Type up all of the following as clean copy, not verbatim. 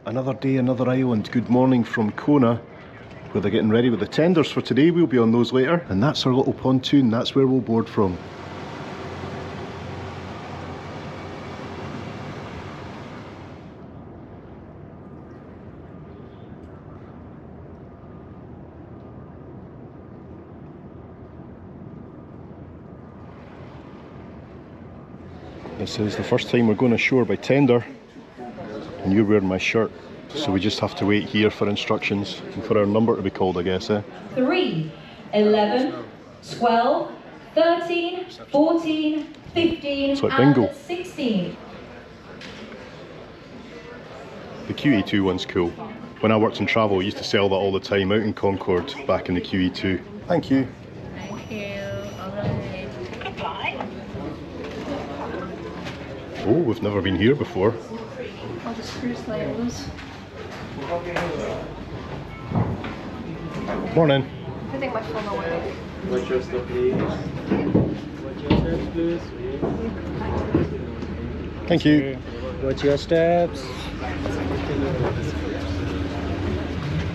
Another day, another island. Good morning from Kona, where they're getting ready with the tenders for today. We'll be on those later. And that's our little pontoon. That's where we'll board from. This is the first time we're going ashore by tender, and you're wearing my shirt, so we just have to wait here for instructions and for our number to be called, I guess, 3, 11, 12, 13, 14, 15, it's like bingo. and 16. The QE2 one's cool. When I worked in travel, I used to sell that all the time out in Concord back in the QE2. Thank you. Thank you. Alright. Oh, we've never been here before. All the screws like loose. Morning. I think my phone away. Watch your step, please. Watch your steps, please. Thank you. Watch your steps.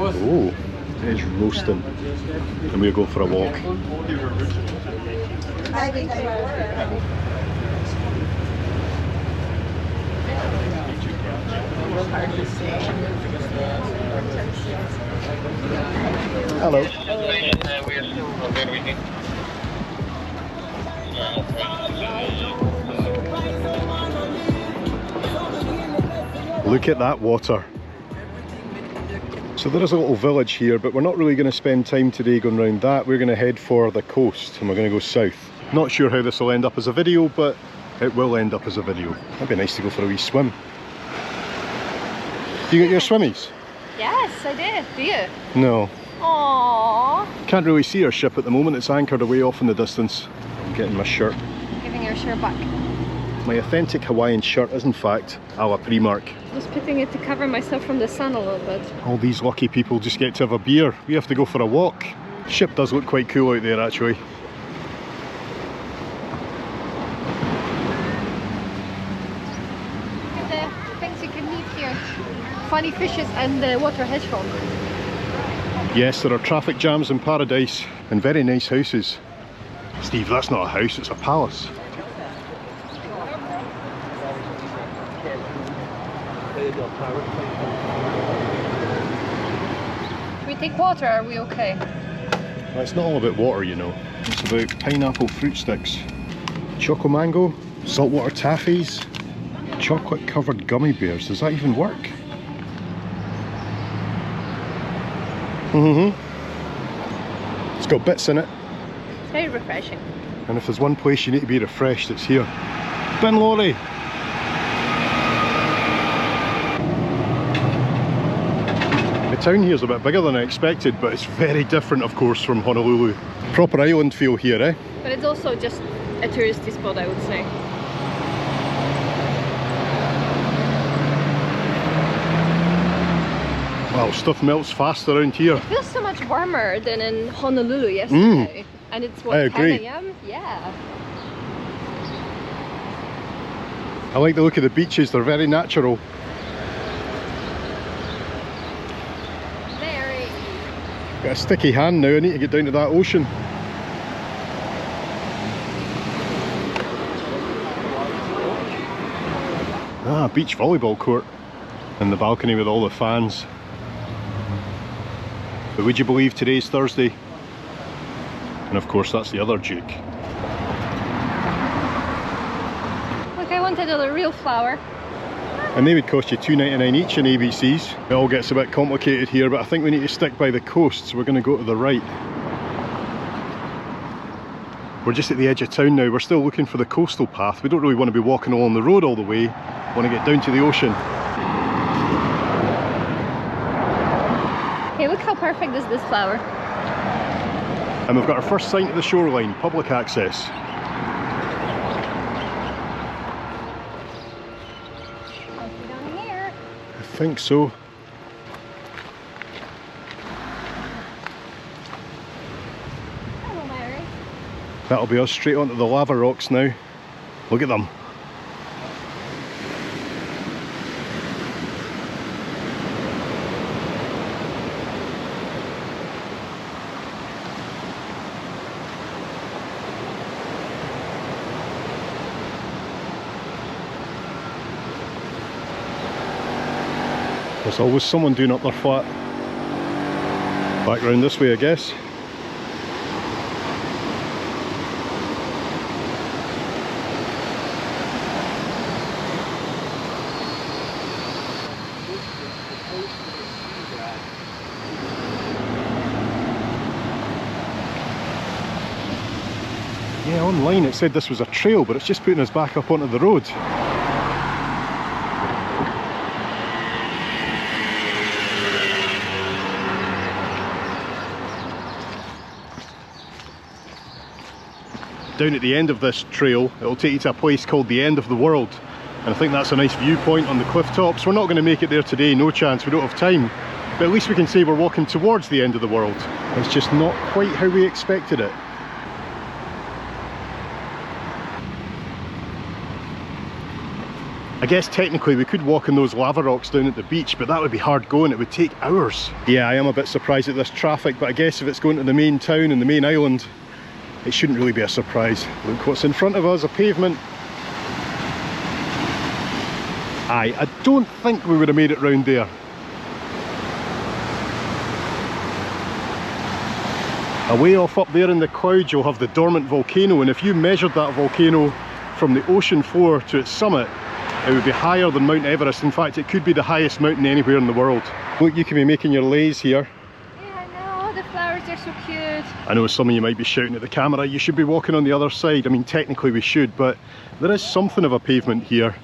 Oh, it is roasting. And we'll go for a walk. Hello. Look at that water. So there is a little village here, but we're not really going to spend time today going around that. We're going to head for the coast and we're going to go south. Not sure how this will end up as a video, but it will end up as a video. That'd be nice to go for a wee swim. You got your swimmies? Yes, I did. Do you? No. Aww. Can't really see our ship at the moment. It's anchored away off in the distance. I'm getting my shirt. Giving your shirt back. My authentic Hawaiian shirt is in fact a la Primark. Just putting it to cover myself from the sun a little bit. All these lucky people just get to have a beer. We have to go for a walk. The ship does look quite cool out there actually. Look at the things you can meet here. Funny fishes and the water hedgehog. Yes, there are traffic jams in paradise and very nice houses. Steve, that's not a house, it's a palace. Should we take water? Are we okay? Well, it's not all about water, you know. It's about pineapple fruit sticks, choco mango, saltwater taffies, chocolate covered gummy bears. Does that even work? It's got bits in it. It's very refreshing. And if there's one place you need to be refreshed, it's here. Bin lorry! The town here is a bit bigger than I expected, but it's very different, of course, from Honolulu. Proper island feel here, eh? But it's also just a touristy spot, I would say. Wow, stuff melts fast around here. It feels so much warmer than in Honolulu yesterday. And it's what, I agree. 10 a.m? Yeah. I like the look of the beaches, they're very natural. Very. Got a sticky hand now, I need to get down to that ocean. Ah, beach volleyball court. And the balcony with all the fans. But would you believe today's Thursday? And of course that's the other Duke. Look, I wanted a real flower. And they would cost you $2.99 each in ABCs. It all gets a bit complicated here, but I think we need to stick by the coast, so we're going to go to the right. We're just at the edge of town now. We're still looking for the coastal path. We don't really want to be walking along the road all the way. We want to get down to the ocean. Hey, look how perfect is this flower. And we've got our first sign to the shoreline, public access. Down here. I think so. Hello, Mary. That'll be us straight onto the lava rocks now. Look at them. There's always someone doing up their flat. Back round this way, I guess. Yeah, online it said this was a trail, but it's just putting us back up onto the road. Down at the end of this trail, it'll take you to a place called the End of the World. And I think that's a nice viewpoint on the cliff tops. We're not going to make it there today, no chance, we don't have time. But at least we can say we're walking towards the end of the world. It's just not quite how we expected it. I guess technically we could walk on those lava rocks down at the beach, but that would be hard going, it would take hours. Yeah, I am a bit surprised at this traffic, but I guess if it's going to the main town and the main island, it shouldn't really be a surprise. Look what's in front of us, a pavement. Aye, I don't think we would have made it round there. Away off up there in the clouds you'll have the dormant volcano, and if you measured that volcano from the ocean floor to its summit, it would be higher than Mount Everest. In fact, it could be the highest mountain anywhere in the world. Look, you can be making your lays here. Yeah, I know, the flowers are so cute. I know some of you might be shouting at the camera, you should be walking on the other side. I mean, technically we should, but there is something of a pavement here,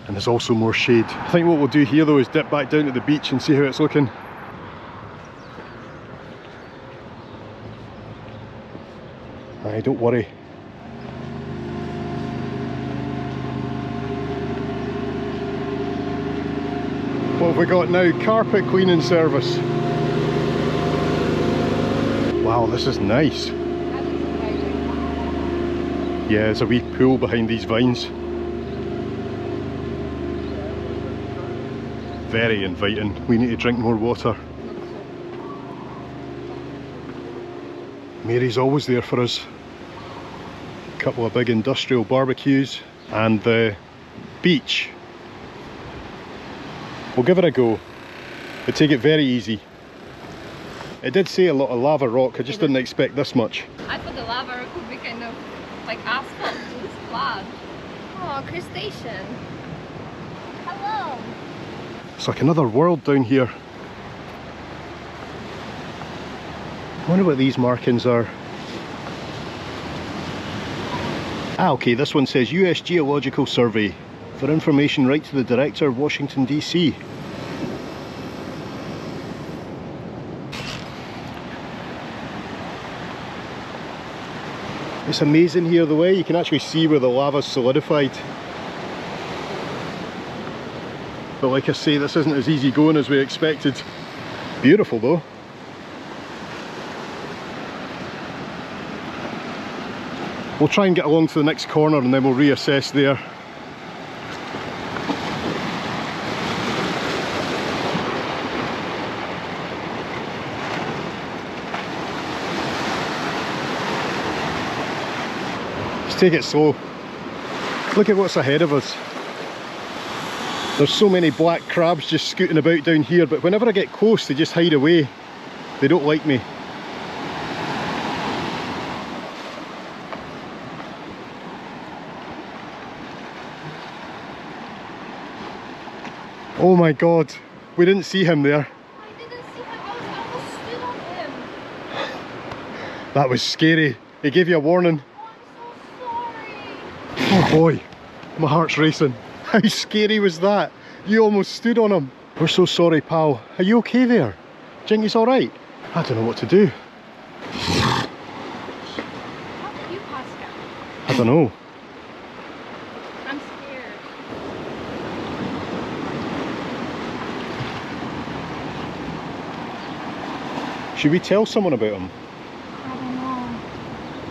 and there's also more shade. I think what we'll do here though is dip back down to the beach and see how it's looking. Aye, don't worry. What have we got now? Carpet cleaning service. Wow, this is nice. Yeah, there's a wee pool behind these vines. Very inviting. We need to drink more water. Mary's always there for us. A couple of big industrial barbecues and the beach. We'll give it a go, but take it very easy. It did say a lot of lava rock, I just didn't expect this much. I thought the lava could be kind of like asphalt, it's flat. Oh, crustacean. Hello. It's like another world down here. I wonder what these markings are. Ah, okay, this one says US Geological Survey. For information, write to the Director, Washington DC. It's amazing here the way you can actually see where the lava's solidified. But like I say, this isn't as easy going as we expected. Beautiful though. We'll try and get along to the next corner and then we'll reassess there. Take it slow. Look at what's ahead of us. There's so many black crabs just scooting about down here, but whenever I get close they just hide away. They don't like me. Oh my god, we didn't see him there. I didn't see him, I almost stood on him. That was scary. He gave you a warning. Oh boy, my heart's racing. How scary was that? You almost stood on him. We're so sorry, pal. Are you okay there? Do you think he's alright? I don't know what to do. How did you pass him? I don't know. I'm scared. Should we tell someone about him? I don't know.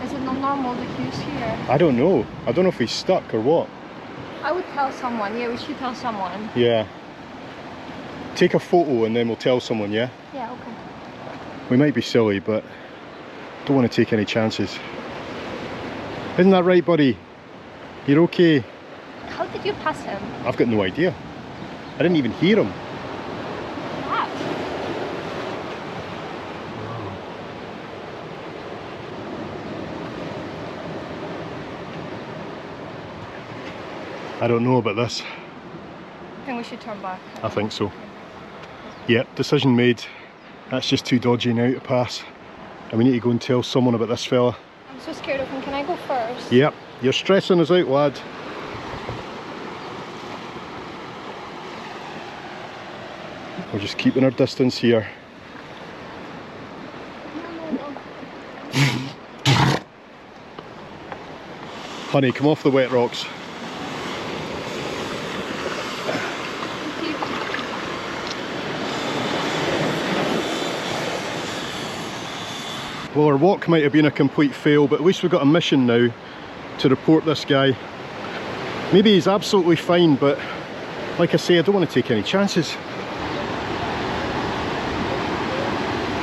Is it not normal to use here? I don't know. I don't know if he's stuck or what. I would tell someone. Yeah, we should tell someone. Yeah. Take a photo and then we'll tell someone, yeah? Yeah, okay. We might be silly, but don't want to take any chances. Isn't that right, buddy? You're okay? How did you pass him? I've got no idea. I didn't even hear him. I don't know about this. I think we should turn back. I think so. Yep, decision made. That's just too dodgy now to pass. And we need to go and tell someone about this fella. I'm so scared of him. Can I go first? Yep, you're stressing us out, lad. We're just keeping our distance here. Honey, come off the wet rocks. Well, our walk might have been a complete fail, but at least we've got a mission now to report this guy. Maybe he's absolutely fine, but like I say, I don't want to take any chances.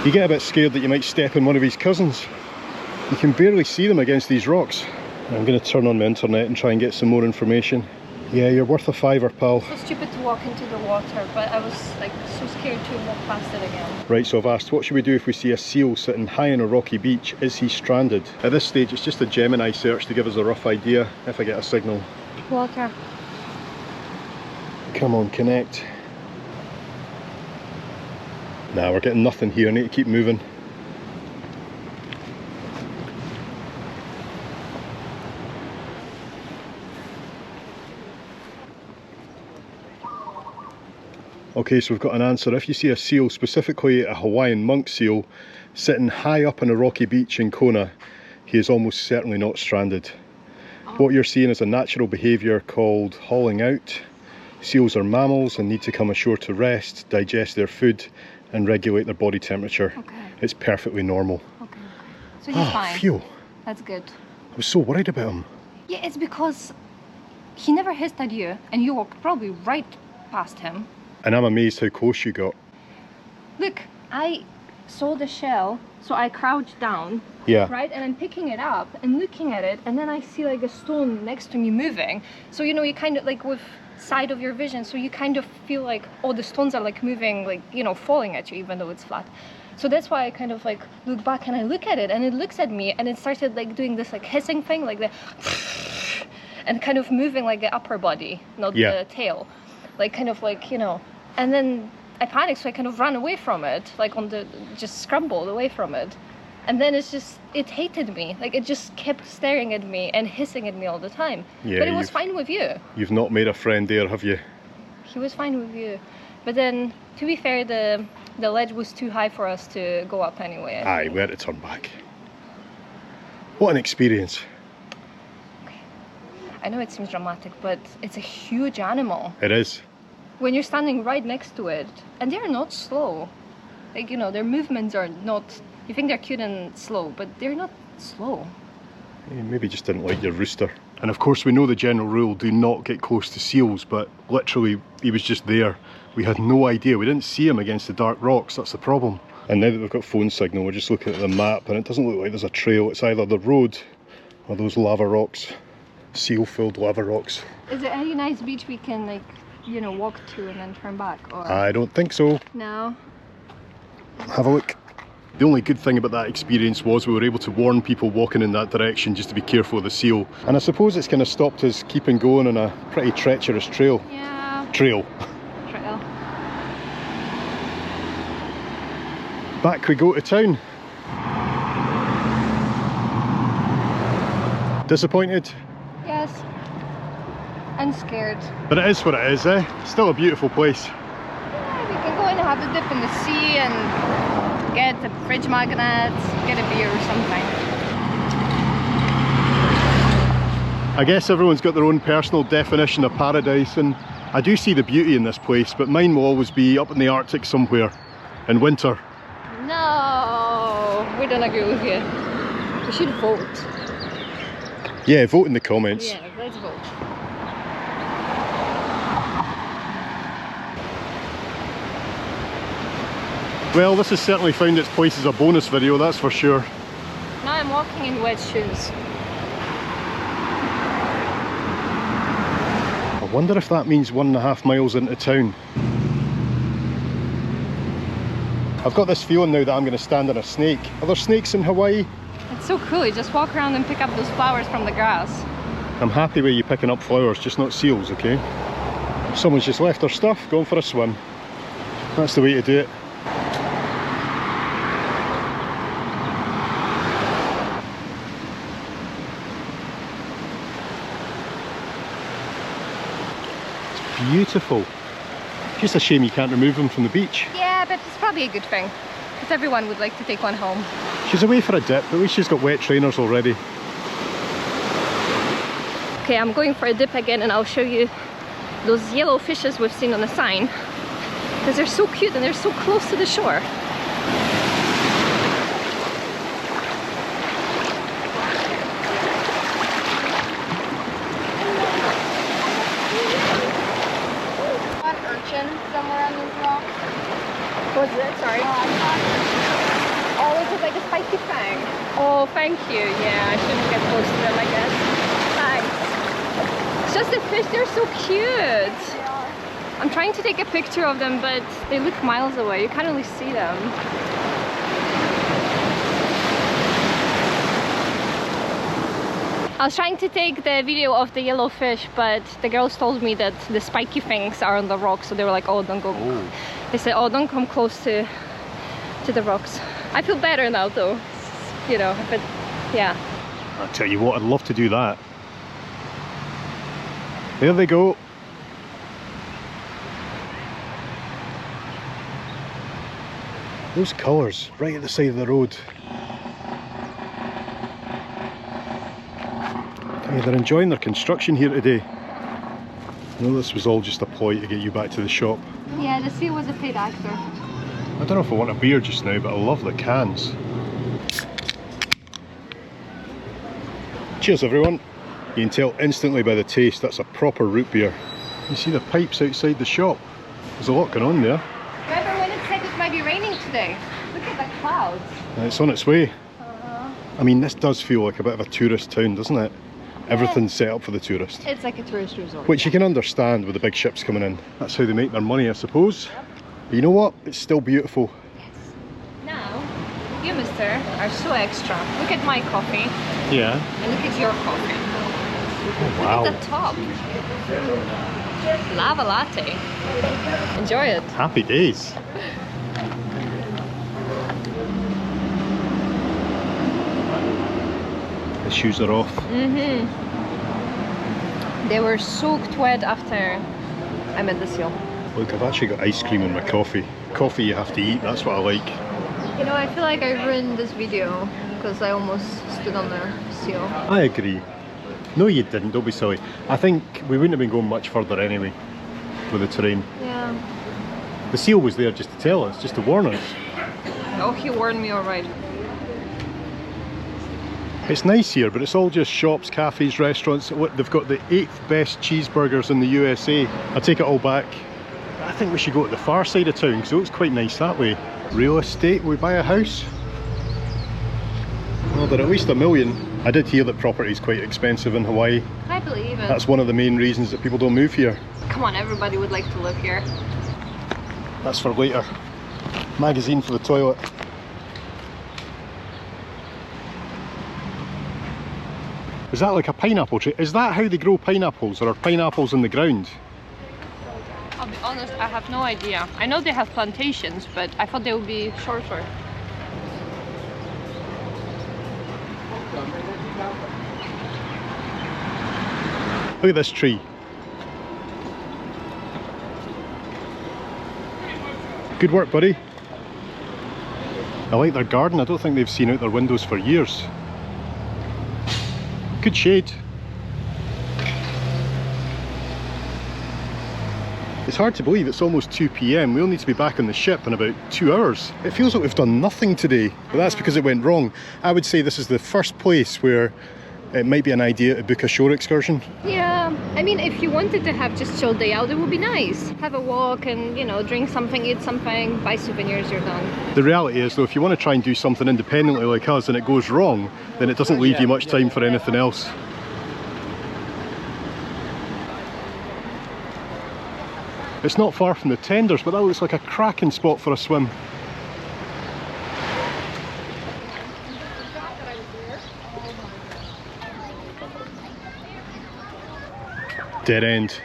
You get a bit scared that you might step in one of his cousins. You can barely see them against these rocks. I'm going to turn on my internet and try and get some more information. Yeah, you're worth a fiver, pal. So stupid to walk into the water, but I was like so scared to walk past it again. Right, so I've asked, what should we do if we see a seal sitting high on a rocky beach? Is he stranded? At this stage, it's just a Gemini search to give us a rough idea if I get a signal. Water. Come on, connect. Nah, we're getting nothing here. I need to keep moving. Okay, so we've got an answer. If you see a seal, specifically a Hawaiian monk seal, sitting high up on a rocky beach in Kona, he is almost certainly not stranded. What you're seeing is a natural behaviour called hauling out. Seals are mammals and need to come ashore to rest, digest their food and regulate their body temperature. Okay. It's perfectly normal. Okay. So he's fine. Phew. That's good. I was so worried about him. Yeah, it's because he never hissed at you and you walked probably right past him. And I'm amazed how close you got. Look, I saw the shell, so I crouched down. Yeah. Right? And I'm picking it up and looking at it, and then I see like a stone next to me moving. So, you know, you kind of like with side of your vision, so you kind of feel like, oh, the stones are like moving, like, you know, falling at you, even though it's flat. So that's why I kind of like look back and I look at it, and it looks at me, and it started like doing this like hissing thing, like the and kind of moving like the upper body, not the tail. Like kind of like, you know, and then I panicked, so I kind of ran away from it, like on the, just scrambled away from it. And then it's just, it hated me. Like it just kept staring at me and hissing at me all the time. Yeah, but it was fine with you. You've not made a friend there, have you? He was fine with you. But then, to be fair, the ledge was too high for us to go up anyway. Aye, we had to turn back. What an experience. Okay. I know it seems dramatic, but it's a huge animal. It is. When you're standing right next to it, and they're not slow. Like, you know, their movements are not, you think they're cute and slow, but they're not slow. He maybe just didn't like your rooster. And of course we know the general rule, do not get close to seals, but literally he was just there. We had no idea, we didn't see him against the dark rocks, that's the problem. And now that we've got phone signal, we're just looking at the map and it doesn't look like there's a trail. It's either the road or those lava rocks, seal-filled lava rocks. Is there any nice beach we can, like, you know, walk to and then turn back? Or I don't think so. No. Have a look. The only good thing about that experience was we were able to warn people walking in that direction just to be careful of the seal. And I suppose it's kind of stopped us keeping going on a pretty treacherous trail. Yeah. Trail. Trail. Back we go to town. Disappointed? Yes. I'm scared. But it is what it is, eh? Still a beautiful place. Yeah, we can go and have a dip in the sea and get a fridge magnet, get a beer or something. I guess everyone's got their own personal definition of paradise, and I do see the beauty in this place, but mine will always be up in the Arctic somewhere in winter. No, we don't agree with you. We should vote. Yeah, vote in the comments. Yeah, let's vote. Well, this has certainly found its place as a bonus video, that's for sure. Now I'm walking in wet shoes. I wonder if that means 1.5 miles into town. I've got this feeling now that I'm going to stand on a snake. Are there snakes in Hawaii? It's so cool, you just walk around and pick up those flowers from the grass. I'm happy with you picking up flowers, just not seals, okay? Someone's just left their stuff, going for a swim. That's the way to do it. It's beautiful. Just a shame you can't remove them from the beach. Yeah, but it's probably a good thing, because everyone would like to take one home. She's away for a dip, but at least she's got wet trainers already. Okay, I'm going for a dip again, and I'll show you those yellow fishes we've seen on the sign, because they're so cute and they're so close to the shore. An urchin somewhere on this rock. What's it? Sorry. Oh, is it like a spiky fang? Oh, thank you. Yeah, I shouldn't get close to them, I guess. Thanks. It's just the fish, they're so cute. They are. I'm trying to take a picture of them, but they look miles away. You can't really see them. I was trying to take the video of the yellow fish, but the girls told me that the spiky fangs are on the rocks, so they were like, oh, don't go. Oh. They said, oh, don't come close to the rocks. I feel better now though, you know, but yeah. I tell you what, I'd love to do that. There they go. Those colours right at the side of the road. Yeah, they're enjoying their construction here today. I know this was all just a ploy to get you back to the shop. Yeah, the sea was a paid actor. I don't know if I want a beer just now, but I love the cans. Cheers everyone. You can tell instantly by the taste that's a proper root beer. You see the pipes outside the shop. There's a lot going on there. Remember when it said it might be raining today? Look at the clouds. It's on its way. I mean, this does feel like a bit of a tourist town, doesn't it? Everything's set up for the tourist. It's like a tourist resort. Which you can understand with the big ships coming in. That's how they make their money, I suppose. But you know what? It's still beautiful. Yes. Now, you, mister, are so extra. Look at my coffee. Yeah. And look at your coffee. Oh, wow. Look at the top. Lava latte. Enjoy it. Happy days. The shoes are off. They were soaked wet after I met the seal. Look, I've actually got ice cream in my coffee. Coffee you have to eat, that's what I like. You know, I feel like I ruined this video because I almost stood on the seal. I agree. No, you didn't, don't be silly. I think we wouldn't have been going much further anyway with the terrain. Yeah. The seal was there just to tell us, just to warn us. Oh, he warned me alright. It's nice here, but it's all just shops, cafes, restaurants. They've got the 8th best cheeseburgers in the USA. I take it all back. I think we should go to the far side of town because it looks quite nice that way. Real estate, we buy a house? Well, they're at least $1 million. I did hear that property is quite expensive in Hawaii. I believe it. That's one of the main reasons that people don't move here. Come on, everybody would like to live here. That's for later. Magazine for the toilet. Is that like a pineapple tree? Is that how they grow pineapples, or are pineapples in the ground? I'll be honest, I have no idea. I know they have plantations, but I thought they would be shorter. Look at this tree. Good work, buddy. I like their garden. I don't think they've seen out their windows for years. Good shade. It's hard to believe it's almost 2 PM. We'll need to be back on the ship in about 2 hours. It feels like we've done nothing today, but that's because it went wrong. I would say this is the first place where it might be an idea to book a shore excursion. Yeah, I mean, if you wanted to have just chill day out, it would be nice. Have a walk and, you know, drink something, eat something, buy souvenirs, you're done. The reality is though, if you want to try and do something independently like us and it goes wrong, then it doesn't leave you much time for anything else. It's not far from the tenders, but that looks like a cracking spot for a swim. Dead end.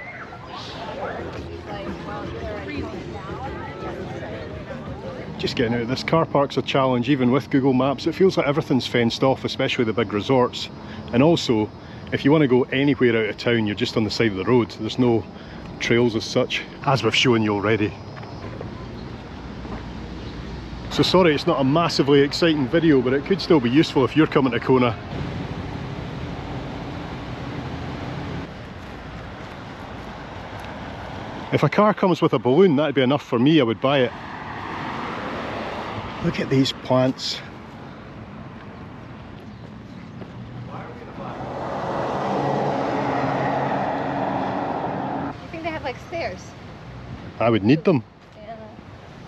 Just getting out of this car park's a challenge, even with Google Maps. It feels like everything's fenced off, especially the big resorts. And also, if you want to go anywhere out of town, you're just on the side of the road. There's no trails as such, as we've shown you already. So sorry it's not a massively exciting video, but it could still be useful if you're coming to Kona. If a car comes with a balloon, that'd be enough for me, I would buy it. Look at these plants. You think they have like stairs? I would need them. Yeah.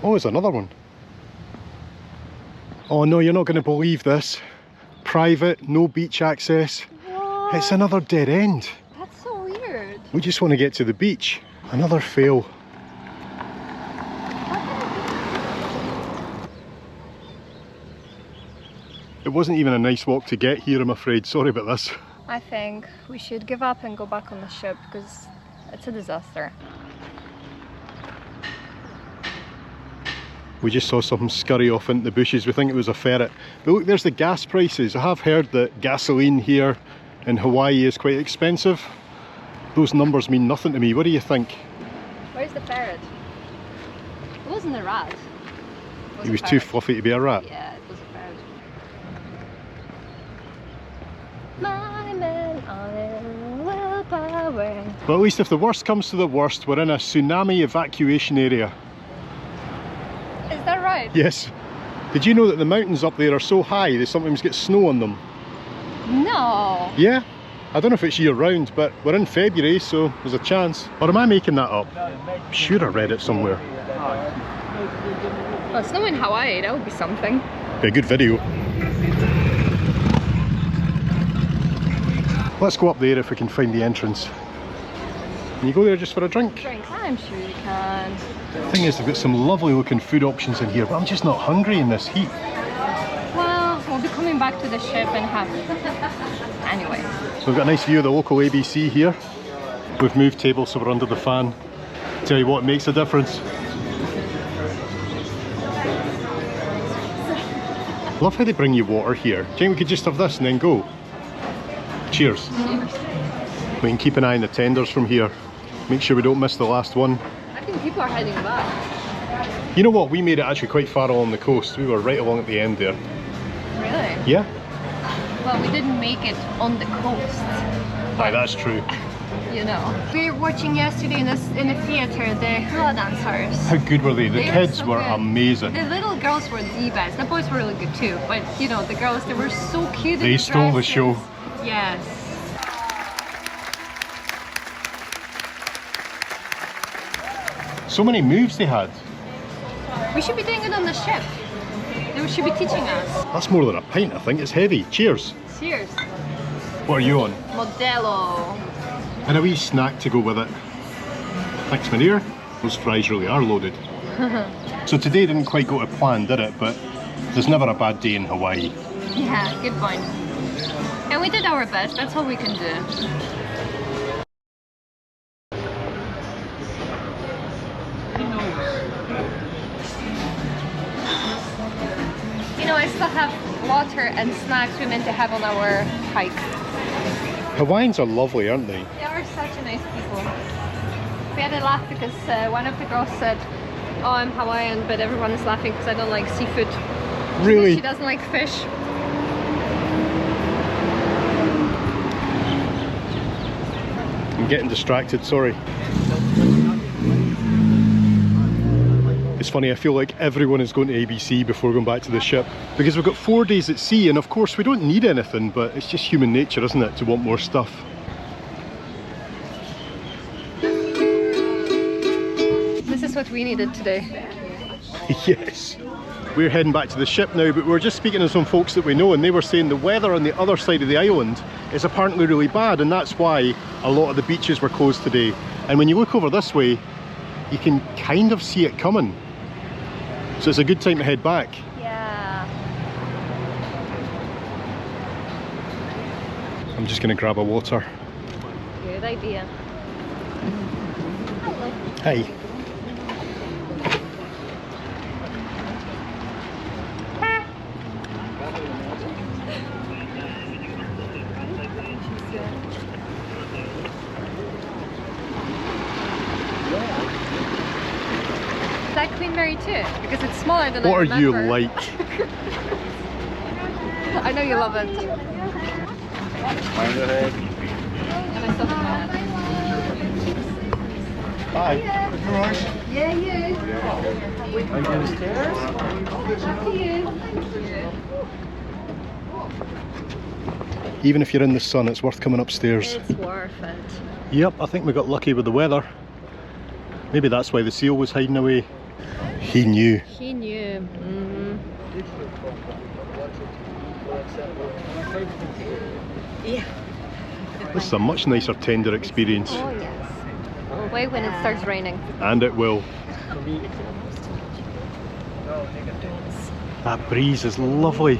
Oh, there's another one. Oh no, you're not going to believe this. Private, no beach access. What? It's another dead end. That's so weird. We just want to get to the beach. Another fail. It wasn't even a nice walk to get here, I'm afraid. Sorry about this. I think we should give up and go back on the ship because it's a disaster. We just saw something scurry off into the bushes. We think it was a ferret. But look, there's the gas prices. I have heard that gasoline here in Hawaii is quite expensive. Those numbers mean nothing to me. What do you think? Where's the ferret? It wasn't a rat. He was too fluffy to be a rat. Yeah, it was a ferret. My man on willpower. But at least if the worst comes to the worst, we're in a tsunami evacuation area. Is that right? Yes. Did you know that the mountains up there are so high they sometimes get snow on them? No. Yeah. I don't know if it's year round, but we're in February, so there's a chance. Or am I making that up? I'm sure I read it somewhere. Well, snow in Hawaii, that would be something. Be a good video. Let's go up there if we can find the entrance. Can you go there just for a drink? Drinks, I'm sure you can. The thing is, they've got some lovely looking food options in here, but I'm just not hungry in this heat. Well, we'll be coming back to the ship and have... Anyway. So we've got a nice view of the local ABC here. We've moved tables so we're under the fan. Tell you what, it makes a difference. Love how they bring you water here. Do you think we could just have this and then go? Cheers. We can keep an eye on the tenders from here. Make sure we don't miss the last one. I think people are heading back. You know what? We made it actually quite far along the coast. We were right along at the end there. Really? Yeah? Well, we didn't make it on the coast. Aye, that's true. You know. We were watching yesterday in the theatre the hula dancers. How good were they? The They kids so were good. amazing. The little girls were the best. The boys were really good too. But you know, the girls, they were so cute. They stole the show. Yes. So many moves they had. We should be doing it on the ship. They should be teaching us. That's more than a pint, I think. It's heavy. Cheers. Cheers. What are you on? Modelo. And a wee snack to go with it. Thanks, my dear. Those fries really are loaded. So today didn't quite go to plan, did it? But there's never a bad day in Hawaii. Yeah, good point. And we did our best. That's all we can do. You know, I still have water and snacks we meant to have on our hike. Hawaiians are lovely, aren't they? They are such a nice people. We had a laugh because one of the girls said, "Oh, I'm Hawaiian," but everyone is laughing because I don't like seafood. Really? She doesn't like fish. I'm getting distracted, sorry. It's funny, I feel like everyone is going to ABC before going back to the ship because we've got 4 days at sea, and of course we don't need anything, but it's just human nature, isn't it, to want more stuff. This is what we needed today. Yes. We're heading back to the ship now, but we were just speaking to some folks that we know, and they were saying the weather on the other side of the island is apparently really bad, and that's why a lot of the beaches were closed today. And when you look over this way, you can kind of see it coming. So it's a good time to head back. Yeah. I'm just going to grab a water. Good idea. Hi. Is that Queen Mary too? Because it's smaller than What I are you remember. like? I know you love it. Mind ahead. And I still have my Bye. Yeah, you. Are you going stairs? Even if you're in the sun, it's worth coming upstairs. It's worth it. Yep, I think we got lucky with the weather. Maybe that's why the seal was hiding away. He knew. He knew. Yeah. This is a much nicer, tender experience. Oh yes. Wait when it starts raining. And it will. That breeze is lovely.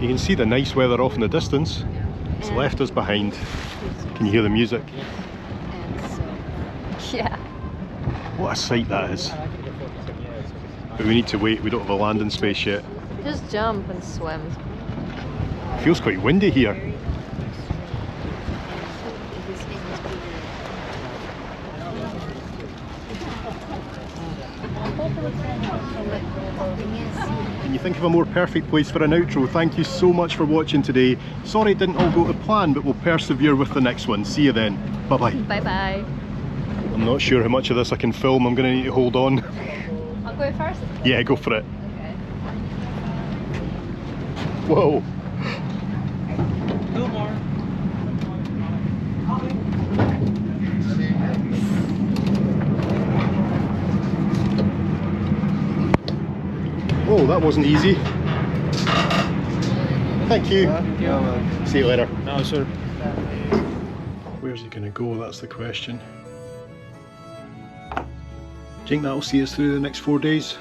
You can see the nice weather off in the distance. It's left us behind. Can you hear the music? Yeah. What a sight that is. But we need to wait, we don't have a landing space yet. Just jump and swim. It feels quite windy here. Can you think of a more perfect place for an outro? Thank you so much for watching today. Sorry it didn't all go to plan, but we'll persevere with the next one. See you then. Bye bye. Bye bye. I'm not sure how much of this I can film. I'm going to need to hold on. I'll go first. Yeah, go for it. Okay. Whoa. Two more. Whoa, that wasn't easy. Thank you. See you later. No, sir. Where's he going to go? That's the question. Do you think that'll see us through the next 4 days?